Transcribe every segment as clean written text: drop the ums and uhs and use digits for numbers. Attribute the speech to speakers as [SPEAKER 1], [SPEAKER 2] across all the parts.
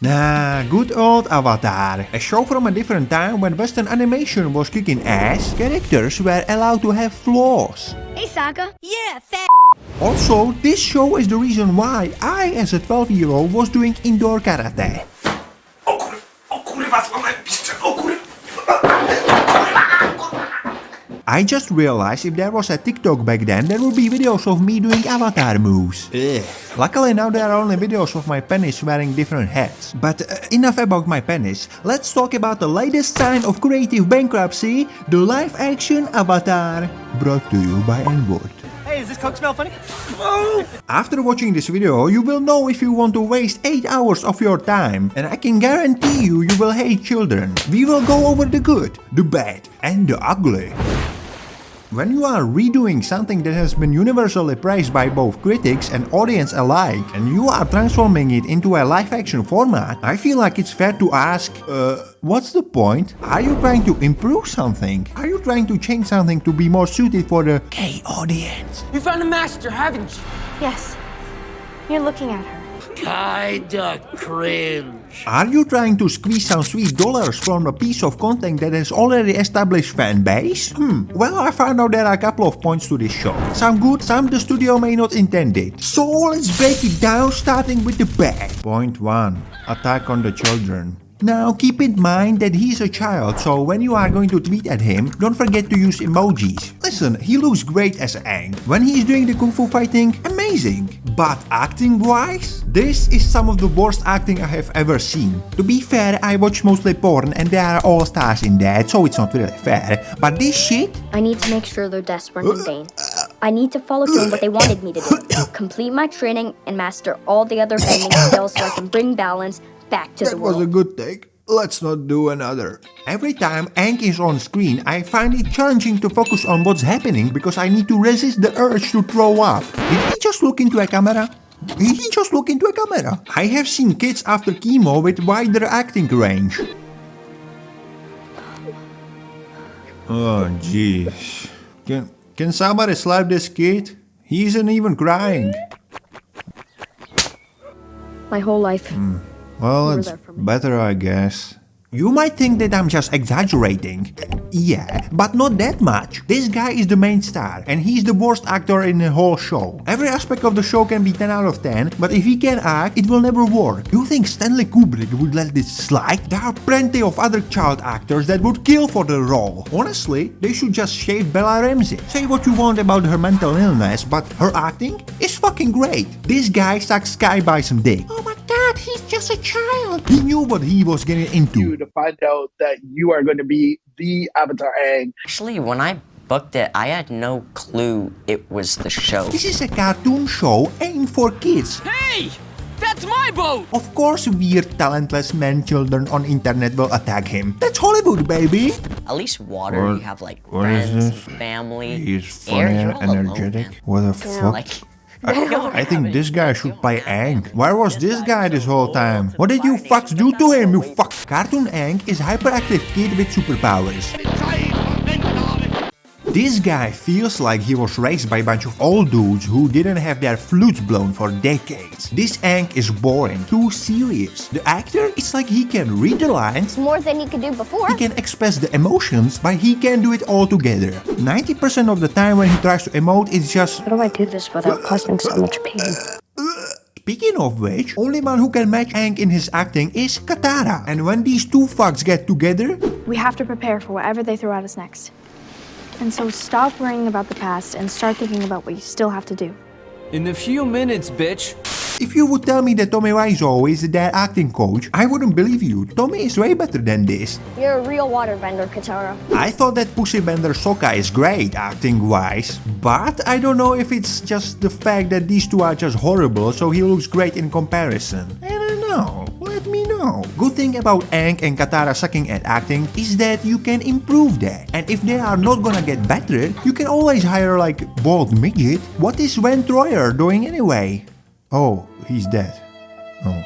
[SPEAKER 1] Nah, good old Avatar. A show from a different time when Western animation was kicking ass, characters were allowed to have flaws.
[SPEAKER 2] Hey, Sokka. Yeah, fat.
[SPEAKER 1] Also, this show is the reason why I, as a 12-year-old, was doing indoor karate. I just realized if there was a TikTok back then, there would be videos of me doing avatar moves. Ugh. Luckily now there are only videos of my penis wearing different hats. But enough about my penis. Let's talk about the latest sign of creative bankruptcy, the live-action Avatar. Brought to you by N-Word.
[SPEAKER 3] Hey, does this Coke smell funny?
[SPEAKER 1] After watching this video, you will know if you want to waste 8 hours of your time. And I can guarantee you will hate children. We will go over the good, the bad, and the ugly. When you are redoing something that has been universally praised by both critics and audience alike, and you are transforming it into a live-action format, I feel like it's fair to ask, what's the point? Are you trying to improve something? Are you trying to change something to be more suited for the gay audience?
[SPEAKER 4] You found a master, haven't you?
[SPEAKER 2] Yes. You're looking at her.
[SPEAKER 4] Kinda cringe.
[SPEAKER 1] Are you trying to squeeze some sweet dollars from a piece of content that has already established fan base? Well, I found out there are a couple of points to this show. Some good, some the studio may not intend it. So let's break it down, starting with the bad. Point 1. Attack on the children. Now keep in mind that he's a child, so when you are going to tweet at him, don't forget to use emojis. Listen, he looks great as Aang. When he's doing the kung fu fighting, amazing. But acting-wise, this is some of the worst acting I have ever seen. To be fair, I watch mostly porn and there are all stars in that, so it's not really fair. But this shit...
[SPEAKER 5] I need to make sure their deaths weren't in vain. I need to follow through on what they wanted me to do. Complete my training and master all the other bending skills so I can bring balance back to the world.
[SPEAKER 1] That was a good take. Let's not do another. Every time Aang is on screen, I find it challenging to focus on what's happening because I need to resist the urge to throw up. Did he just look into a camera? Did he just look into a camera? I have seen kids after chemo with wider acting range. Oh jeez. Can somebody slap this kid? He isn't even crying.
[SPEAKER 5] My whole life.
[SPEAKER 1] Well, it's better, I guess. You might think that I'm just exaggerating. Yeah, but not that much. This guy is the main star, and he's the worst actor in the whole show. Every aspect of the show can be 10 out of 10, but if he can act, it will never work. You think Stanley Kubrick would let this slide? There are plenty of other child actors that would kill for the role. Honestly, they should just shave Bella Ramsey. Say what you want about her mental illness, but her acting is fucking great. This guy sucks Sky by some dick. Oh my god, he's just a child. He knew what he was getting into.
[SPEAKER 6] To find out that you are going to be the Avatar Aang.
[SPEAKER 7] Actually, when I booked it, I had no clue it was the show.
[SPEAKER 1] This is a cartoon show aimed for kids.
[SPEAKER 4] Hey! That's my boat!
[SPEAKER 1] Of course, weird, talentless men children on internet will attack him. That's Hollywood, baby!
[SPEAKER 7] At least water, you have like
[SPEAKER 1] what is
[SPEAKER 7] friends,
[SPEAKER 1] this?
[SPEAKER 7] family.
[SPEAKER 1] He's
[SPEAKER 7] Air,
[SPEAKER 1] funny
[SPEAKER 7] you're
[SPEAKER 1] and
[SPEAKER 7] all alone,
[SPEAKER 1] energetic.
[SPEAKER 7] man.
[SPEAKER 1] What the fuck?
[SPEAKER 7] Like,
[SPEAKER 1] I think this guy should play Aang. Where was this guy this whole time? What did you fucks do to him, you fuck? Cartoon Aang is hyperactive kid with superpowers. This guy feels like he was raised by a bunch of old dudes who didn't have their flutes blown for decades. This Aang is boring, too serious. The actor, it's like he can read the lines,
[SPEAKER 5] More than he could do before.
[SPEAKER 1] he can express the emotions, but he can't do it all together. 90% of the time when he tries to emote, it's just...
[SPEAKER 5] How do I do this without causing so much pain?
[SPEAKER 1] Speaking of which, only one who can match Aang in his acting is Katara. And when these two fucks get together...
[SPEAKER 2] We have to prepare for whatever they throw at us next. And so stop worrying about the past and start thinking about what you still have to do.
[SPEAKER 4] In a few minutes, bitch.
[SPEAKER 1] If you would tell me that Tommy Wiseau is their acting coach, I wouldn't believe you. Tommy is way better than this.
[SPEAKER 5] You're a real waterbender, Katara.
[SPEAKER 1] I thought that Pussybender Sokka is great acting-wise, but I don't know if it's just the fact that these two are just horrible, so he looks great in comparison. I don't know. Let me know. Good thing about Aang and Katara sucking at acting is that you can improve that. And if they are not gonna get better, you can always hire like bald midget. What is Van Troyer doing anyway? Oh, he's dead. Oh.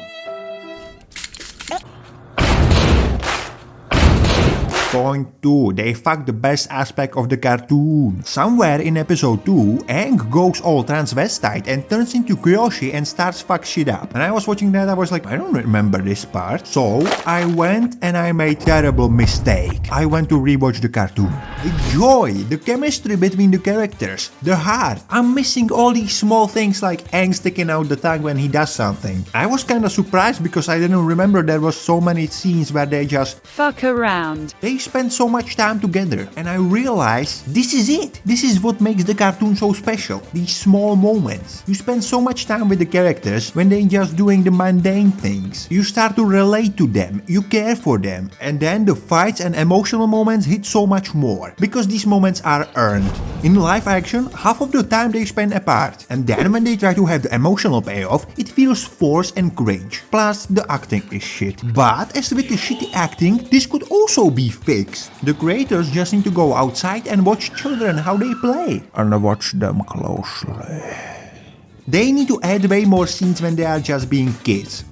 [SPEAKER 1] Point 2. They fuck the best aspect of the cartoon. Somewhere in episode 2, Aang goes all transvestite and turns into Kyoshi and starts fuck shit up. And I was watching that, I was like, I don't remember this part. So I went and I made terrible mistake. I went to rewatch the cartoon. The joy, the chemistry between the characters, the heart. I'm missing all these small things like Aang sticking out the tongue when he does something. I was kinda surprised because I didn't remember there was so many scenes where they just
[SPEAKER 3] fuck around.
[SPEAKER 1] They spend so much time together, and I realized this is it. This is what makes the cartoon so special. These small moments. You spend so much time with the characters when they're just doing the mundane things. You start to relate to them, you care for them, and then the fights and emotional moments hit so much more, because these moments are earned. In live action, half of the time they spend apart, and then when they try to have the emotional payoff, it feels forced and cringe. Plus, the acting is shit. But as with the shitty acting, this could also be fixed. The creators just need to go outside and watch children how they play. And watch them closely. They need to add way more scenes when they are just being kids.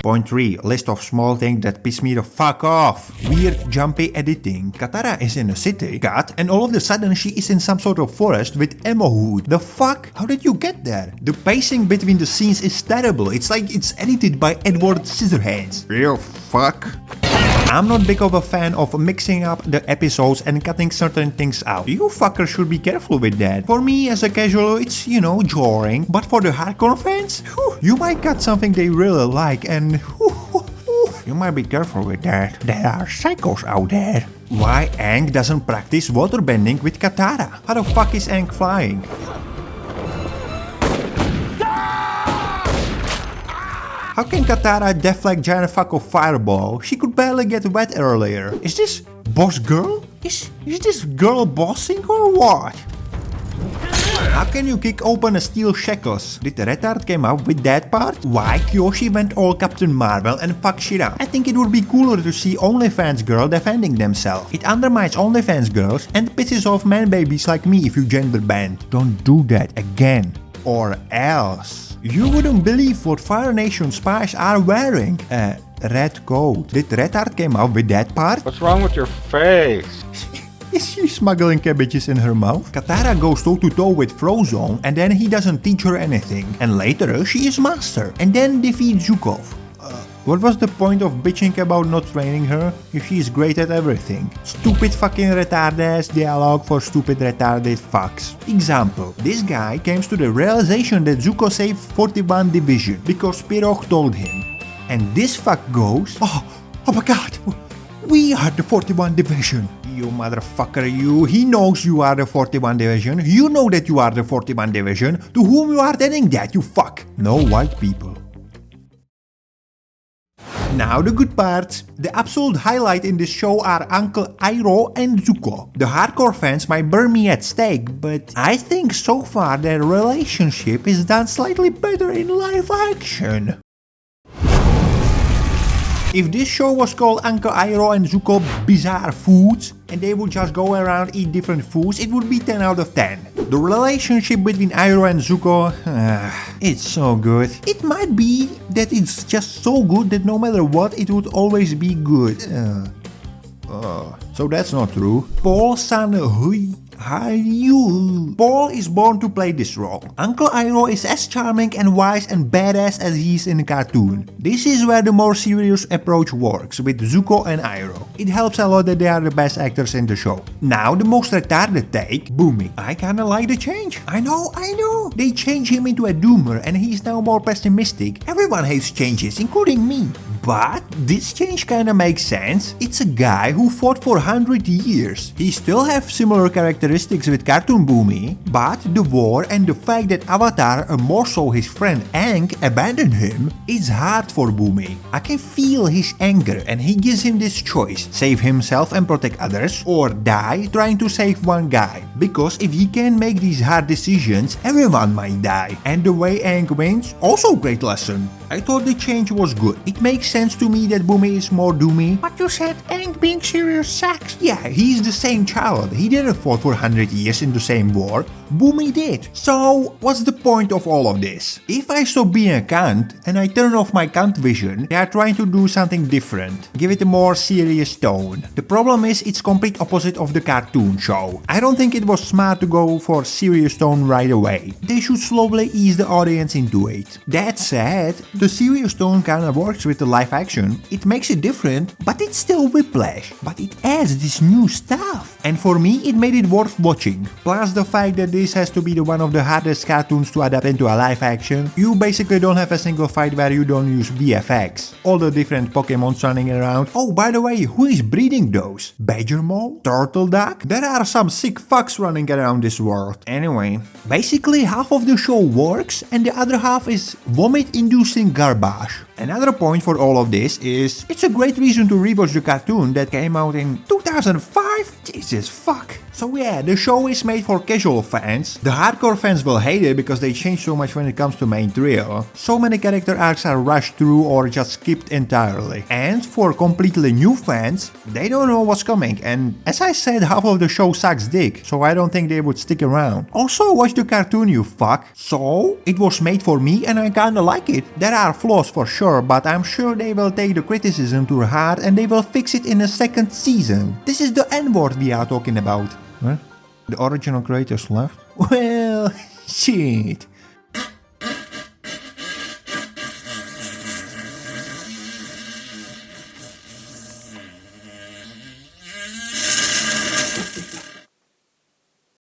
[SPEAKER 1] Point 3. List of small things that piss me the fuck off. Weird jumpy editing. Katara is in a city, cut, and all of a sudden she is in some sort of forest with ammo hood. The fuck? How did you get there? The pacing between the scenes is terrible. It's like it's edited by Edward Scissorhands. You fuck. I'm not big of a fan of mixing up the episodes and cutting certain things out. You fuckers should be careful with that. For me as a casual, it's, you know, jarring. But for the hardcore fans, you might cut something they really like and you might be careful with that. There are psychos out there. Why Aang doesn't practice waterbending with Katara? How the fuck is Aang flying? How can Katara deflect giant fuck of fireball? She could barely get wet earlier. Is this boss girl? Is this girl bossing or what? How can you kick open a steel shackles? Did Retard came up with that part? Why Kyoshi went all Captain Marvel and fuck shit up? I think it would be cooler to see OnlyFans girl defending themselves. It undermines OnlyFans girls and pisses off man babies like me if you gender bend. Don't do that again. Or else. You wouldn't believe what Fire Nation spies are wearing. Red coat. Did Retard came up with that part?
[SPEAKER 8] What's wrong with your face?
[SPEAKER 1] Is she smuggling cabbages in her mouth? Katara goes toe-to-toe with Frozone and then he doesn't teach her anything. And later she is master and then defeats Zukov. What was the point of bitching about not training her if she is great at everything? Stupid fucking retard-ass dialogue for stupid retarded fucks. Example, this guy came to the realization that Zuko saved 41 Division because Pirog told him. And this fuck goes, oh my god, we are the 41 Division. You motherfucker, you. He knows you are the 41 Division. You know that you are the 41 Division. To whom you are telling that, you fuck? No white people. Now the good parts. The absolute highlight in this show are Uncle Iroh and Zuko. The hardcore fans might burn me at stake, but I think so far their relationship is done slightly better in live action. If this show was called Uncle Iroh and Zuko Bizarre Foods, and they would just go around eat different foods, it would be 10 out of 10. The relationship between Iroh and Zuko, it's so good. It might be that it's just so good that no matter what, it would always be good. So that's not true. Paul is born to play this role. Uncle Iroh is as charming and wise and badass as he is in the cartoon. This is where the more serious approach works with Zuko and Iroh. It helps a lot that they are the best actors in the show. Now the most retarded take, Boomy. I kinda like the change. I know. They change him into a doomer and he's now more pessimistic. Everyone hates changes, including me. But this change kinda makes sense. It's a guy who fought for 100 years. He still have similar characteristics with Cartoon Boomy, but the war and the fact that Avatar, and more so his friend Aang, abandoned him, is hard for Boomy. I can feel his anger and he gives him this choice: save himself and protect others, or die trying to save one guy. Because if he can't make these hard decisions, everyone might die. And the way Aang wins, also great lesson. I thought the change was good. It makes sense to me that Boomy is more doomy. But you said Aang being serious sucks. Yeah, he's the same child. He didn't fight for 100 years in the same war. Boom, he did. So, what's the point of all of this? If I stop being a cunt and I turn off my cunt vision, they are trying to do something different. Give it a more serious tone. The problem is it's complete opposite of the cartoon show. I don't think it was smart to go for serious tone right away. They should slowly ease the audience into it. That said, the serious tone kinda works with the live action. It makes it different, but it's still whiplash. But it adds this new stuff. And for me, it made it worth watching. Plus the fact that this has to be one of the hardest cartoons to adapt into a live action. You basically don't have a single fight where you don't use VFX. All the different Pokemons running around. Oh, by the way, who is breeding those? Badger mole? Turtle duck? There are some sick fucks running around this world. Anyway, basically half of the show works and the other half is vomit-inducing garbage. Another point for all of this is it's a great reason to rewatch the cartoon that came out in 2005? Jesus fuck. So yeah, the show is made for casual fans. The hardcore fans will hate it because they change so much when it comes to main trio. So many character arcs are rushed through or just skipped entirely. And for completely new fans, they don't know what's coming. And as I said, half of the show sucks dick, so I don't think they would stick around. Also, watch the cartoon, you fuck. So, it was made for me and I kinda like it. There are flaws for sure, but I'm sure they will take the criticism to heart and they will fix it in a second season. This is the N-word we are talking about. What? The original creators left? Well, shit.